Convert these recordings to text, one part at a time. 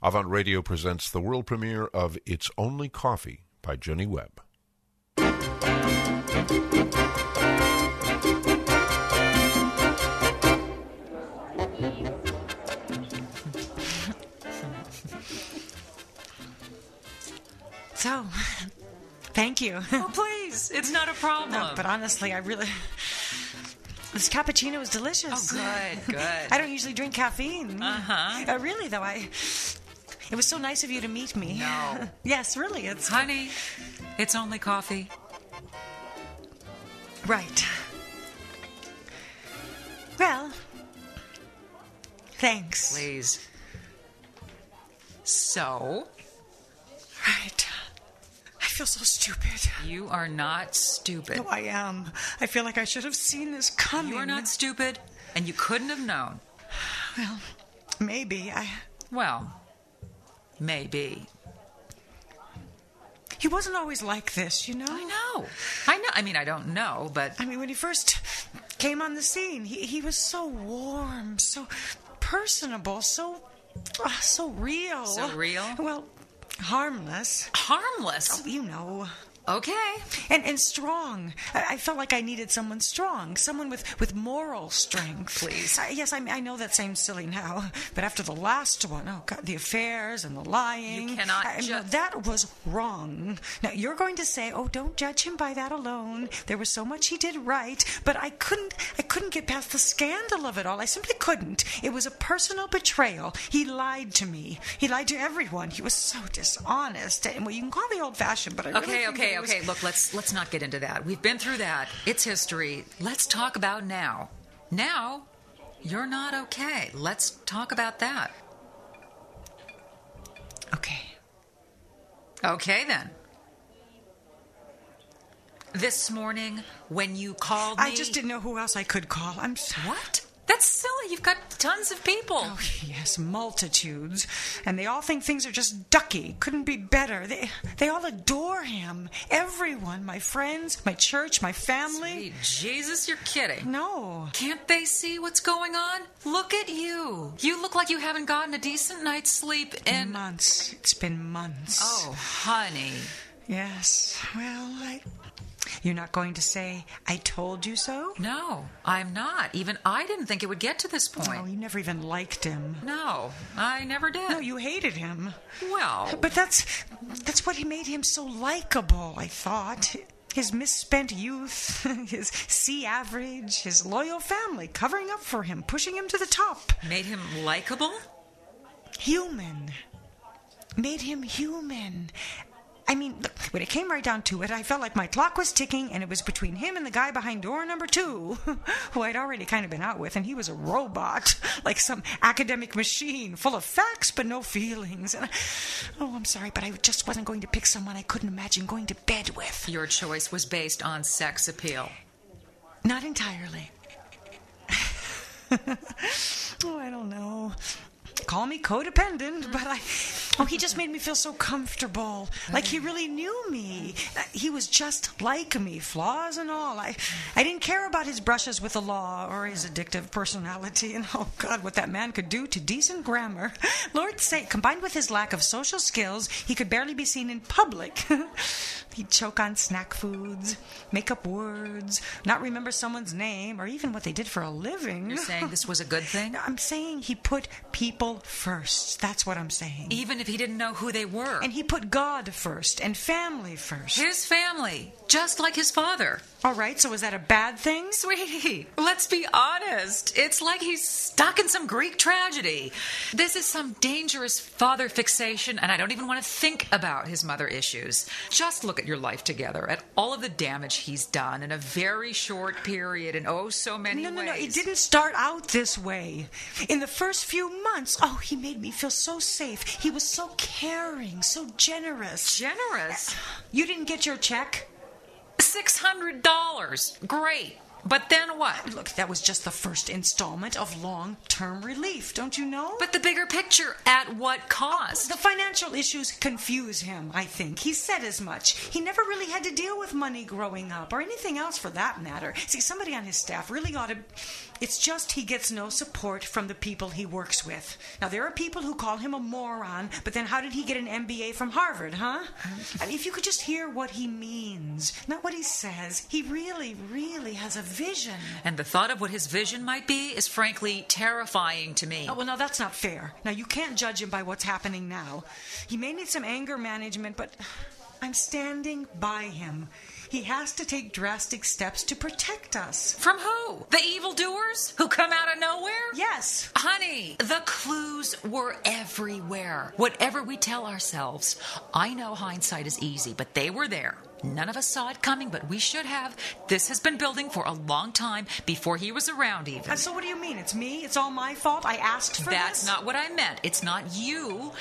Avantradio presents the world premiere of It's Only Coffee by Jennie Webb. So, thank you. Oh, please. It's not a problem. No, but honestly, this cappuccino is delicious. Oh, good. I don't usually drink caffeine. Uh-huh. Really, though, it was so nice of you to meet me. No. Yes, really, it's... Honey, it's only coffee. Right. Well, thanks. Please. So? Right. I feel so stupid. You are not stupid. No, I am. I feel like I should have seen this coming. You are not stupid, and you couldn't have known. Well, maybe. Well, maybe. He wasn't always like this, you know? I know. I mean, I don't know, but... I mean, when he first came on the scene, he was so warm, so personable, so real. So real? Well, harmless. Harmless? Oh, you know. Okay. And strong. I felt like I needed someone strong, someone with moral strength. Please. Yes, I know that seems silly now, but after the last one, oh God, the affairs and the lying. You cannot no, that was wrong. Now, you're going to say, oh, don't judge him by that alone. There was so much he did right, but I couldn't get past the scandal of it all. I simply couldn't. It was a personal betrayal. He lied to me. He lied to everyone. He was so dishonest. And, well, you can call me old-fashioned, but I really think Okay. Look, let's not get into that. We've been through that. It's history. Let's talk about now. Now, you're not okay. Let's talk about that. Okay. Okay, then. This morning, when you called me... I just didn't know who else I could call. I'm sorry. What? That's silly. You've got tons of people. Oh, yes, multitudes. And they all think things are just ducky. Couldn't be better. They all adore him. Everyone. My friends, my church, my family. Sweet Jesus, you're kidding. No. Can't they see what's going on? Look at you. You look like you haven't gotten a decent night's sleep in... Months. It's been months. Oh, honey. Yes. Well, You're not going to say, I told you so? No, I'm not. Even I didn't think it would get to this point. Oh, you never even liked him. No, I never did. No, you hated him. Well... But that's what made him so likable, I thought. His misspent youth, his C average, his loyal family covering up for him, pushing him to the top. Made him likable? Human. Made him human. I mean, look, when it came right down to it, I felt like my clock was ticking, and it was between him and the guy behind door number 2, who I'd already kind of been out with, and he was a robot, like some academic machine, full of facts but no feelings. And I'm sorry, but I just wasn't going to pick someone I couldn't imagine going to bed with. Your choice was based on sex appeal. Not entirely. I don't know. Call me codependent, but he just made me feel so comfortable. Like he really knew me. He was just like me, flaws and all. I didn't care about his brushes with the law or his addictive personality. And oh God, what that man could do to decent grammar. Lord's sake, combined with his lack of social skills, he could barely be seen in public. He'd choke on snack foods, make up words, not remember someone's name, or even what they did for a living. You're saying this was a good thing? I'm saying he put people first. That's what I'm saying. Even if he didn't know who they were. And he put God first and family first. His family, just like his father. All right, so is that a bad thing? Sweetie, let's be honest. It's like he's stuck in some Greek tragedy. This is some dangerous father fixation, and I don't even want to think about his mother issues. Just look at your life together, at all of the damage he's done in a very short period in oh so many ways. No, it didn't start out this way. In the first few months, he made me feel so safe. He was so caring, so generous. Generous? You didn't get your check? $600. Great. But then what? Look, that was just the first installment of long-term relief, don't you know? But the bigger picture, at what cost? The financial issues confuse him, I think. He said as much. He never really had to deal with money growing up, or anything else for that matter. See, somebody on his staff really ought to... It's just he gets no support from the people he works with. Now, there are people who call him a moron, but then how did he get an MBA from Harvard, huh? I mean, if you could just hear what he means, not what he says. He really, really has a vision. And the thought of what his vision might be is frankly terrifying to me. Oh, well, now that's not fair. Now, you can't judge him by what's happening now. He may need some anger management, but I'm standing by him. He has to take drastic steps to protect us. From who? The evildoers who come out of nowhere? Yes. Honey, the clues were everywhere. Whatever we tell ourselves, I know hindsight is easy, but they were there. None of us saw it coming, but we should have. This has been building for a long time, before he was around even. And so what do you mean? It's me? It's all my fault? I asked for That's this? not what I meant. It's not you.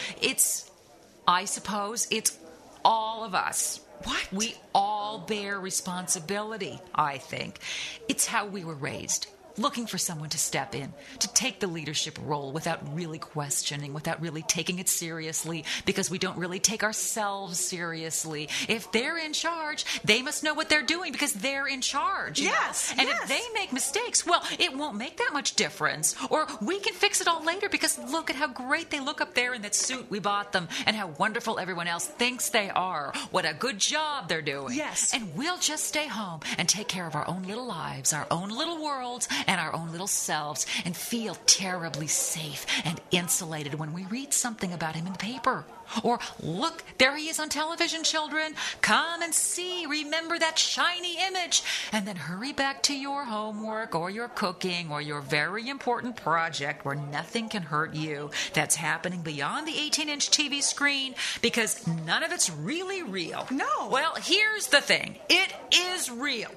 I suppose, it's all of us. What? We all bear responsibility, I think. It's how we were raised. Looking for someone to step in, to take the leadership role without really questioning, without really taking it seriously, because we don't really take ourselves seriously. If they're in charge, they must know what they're doing because they're in charge. Yes, And if they make mistakes, well, it won't make that much difference. Or we can fix it all later because look at how great they look up there in that suit we bought them and how wonderful everyone else thinks they are. What a good job they're doing. Yes. And we'll just stay home and take care of our own little lives, our own little worlds, and our own little selves, and feel terribly safe and insulated when we read something about him in the paper. Or, look, there he is on television, children. Come and see. Remember that shiny image. And then hurry back to your homework or your cooking or your very important project where nothing can hurt you that's happening beyond the 18-inch TV screen because none of it's really real. No. Well, here's the thing. It is real.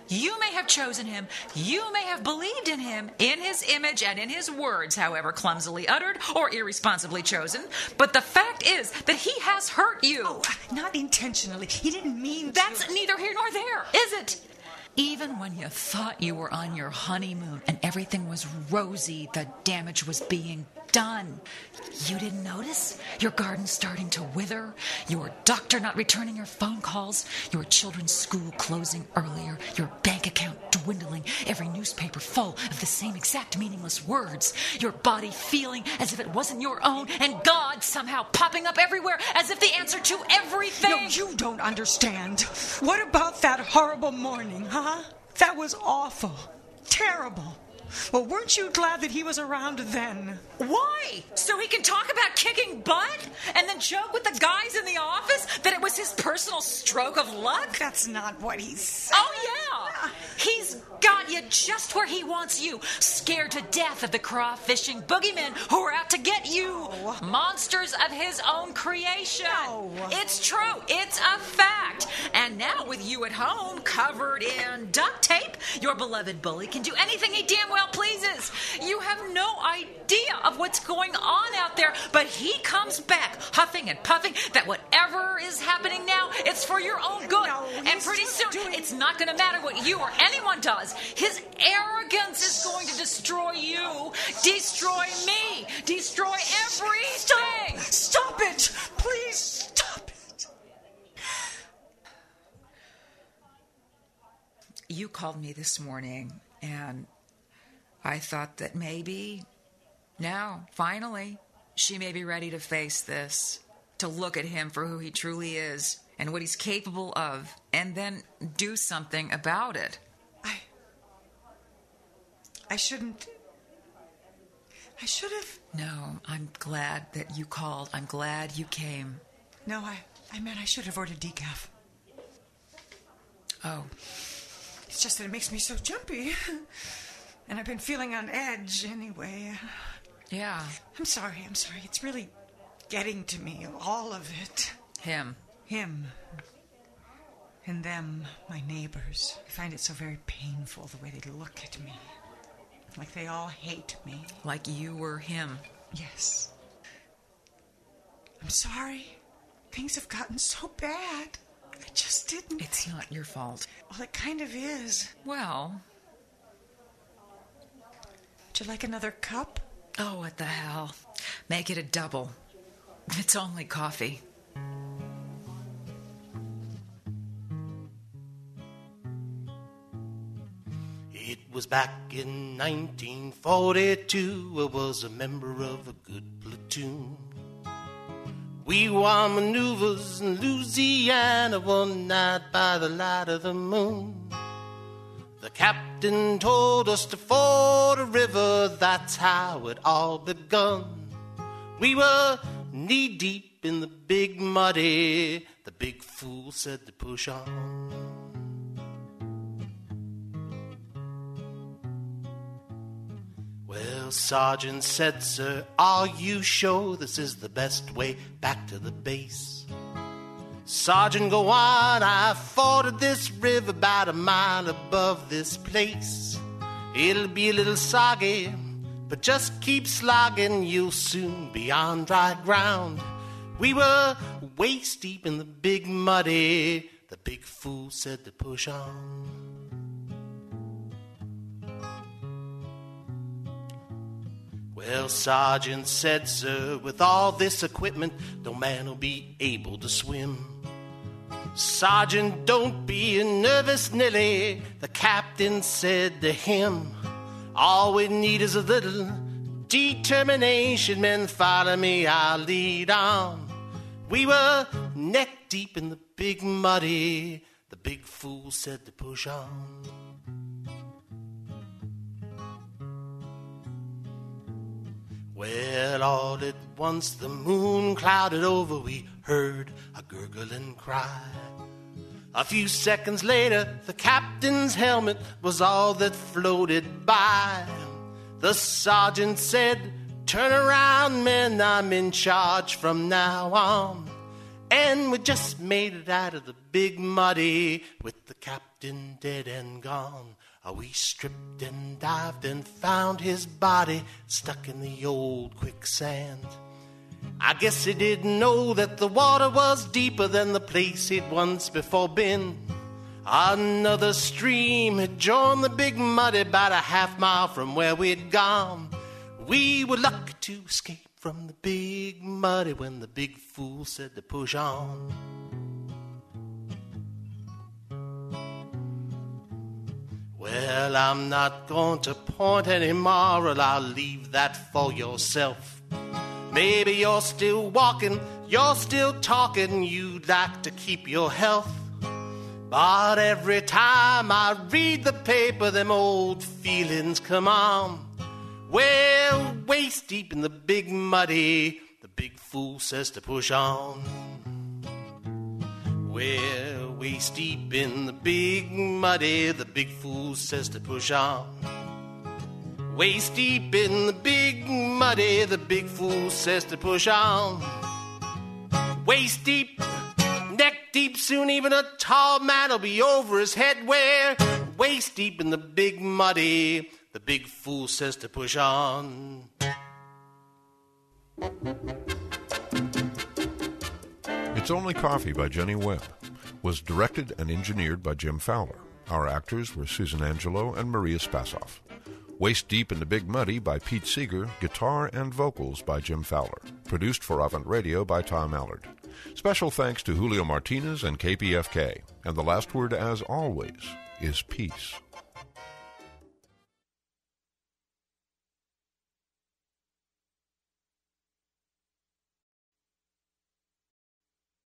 You may have chosen him, you may have believed in him, in his image and in his words, however clumsily uttered or irresponsibly chosen, but the fact is that he has hurt you. Oh, not intentionally. He didn't mean to. That's neither here nor there, is it? Even when you thought you were on your honeymoon and everything was rosy, the damage was being done. You didn't notice? Your garden starting to wither, your doctor not returning your phone calls, your children's school closing earlier, your bank account dwindling, every newspaper full of the same exact meaningless words, your body feeling as if it wasn't your own, and God somehow popping up everywhere as if the answer to everything. No, you don't understand. What about that horrible morning, huh? That was awful. Terrible. Well, weren't you glad that he was around then? Why? So he can talk about kicking butt and then joke with the guys in the office that it was his personal stroke of luck? That's not what he said. Oh, yeah. He's got you just where he wants you, scared to death of the crawfishing boogeymen who are out to get you. No. Monsters of his own creation. No. It's true. It's a fact. And now with you at home, covered in duct tape, your beloved bully can do anything he damn well pleases. You have no idea of what's going on out there, but he comes back huffing and puffing that whatever is happening now, it's for your own good. No, and pretty soon, it's not going to matter what you or anyone does. His arrogance is going to destroy you, destroy me, destroy everything. Stop it! Please stop it. You called me this morning, and I thought that maybe now, finally, she may be ready to face this, to look at him for who he truly is and what he's capable of, and then do something about it. I shouldn't. I should have. No, I'm glad that you called. I'm glad you came. No, I meant I should have ordered decaf. Oh. It's just that it makes me so jumpy. And I've been feeling on edge anyway. Yeah. I'm sorry. It's really getting to me, all of it. Him. And them, my neighbors. I find it so very painful the way they look at me. Like they all hate me. Like you were him. Yes. I'm sorry. Things have gotten so bad. I just didn't. It's not your fault. Well, it kind of is. Well. Would you like another cup? Oh, what the hell. Make it a double. It's only coffee. It was was back in 1942. I was a member of a good platoon. We were on maneuvers in Louisiana one night by the light of the moon. The captain told us to ford a river, that's how it all begun. We were knee-deep in the big muddy, the big fool said to push on. Well, Sergeant said, sir, are you sure this is the best way back to the base? Sergeant, go on, I forded this river about a mile above this place. It'll be a little soggy, but just keep slogging, you'll soon be on dry ground. We were waist deep in the big muddy, the big fool said to push on. Well, Sergeant said, sir, with all this equipment, no man will be able to swim. Sergeant, don't be a nervous Nelly, the captain said to him. All we need is a little determination, men, follow me, I'll lead on. We were neck deep in the big muddy, the big fool said to push on. Well, all at once the moon clouded over, we heard a gurgling cry. A few seconds later, the captain's helmet was all that floated by. The sergeant said, turn around, men, I'm in charge from now on. And we just made it out of the big muddy with the captain dead and gone. We stripped and dived and found his body stuck in the old quicksand. I guess he didn't know that the water was deeper than the place he'd once before been. Another stream had joined the big muddy about a half mile from where we'd gone. We were lucky to escape from the big muddy when the big fool said to push on. Well, I'm not going to point any moral, I'll leave that for yourself. Maybe you're still walking, you're still talking, you'd like to keep your health. But every time I read the paper, them old feelings come on. Well, waist deep in the big muddy, the big fool says to push on. Well, waist deep in the big muddy, the big fool says to push on. Waist deep in the big muddy, the big fool says to push on. Waist deep, neck deep, soon even a tall man will be over his head. Where waist deep in the big muddy, the big fool says to push on. It's Only Coffee by Jennie Webb was directed and engineered by Jim Fowler. Our actors were Susan Angelo and Maria Spassoff. Waist Deep in the Big Muddy by Pete Seeger, guitar and vocals by Jim Fowler. Produced for Avantradio by Tom Allard. Special thanks to Julio Martinez and KPFK. And the last word, as always, is peace.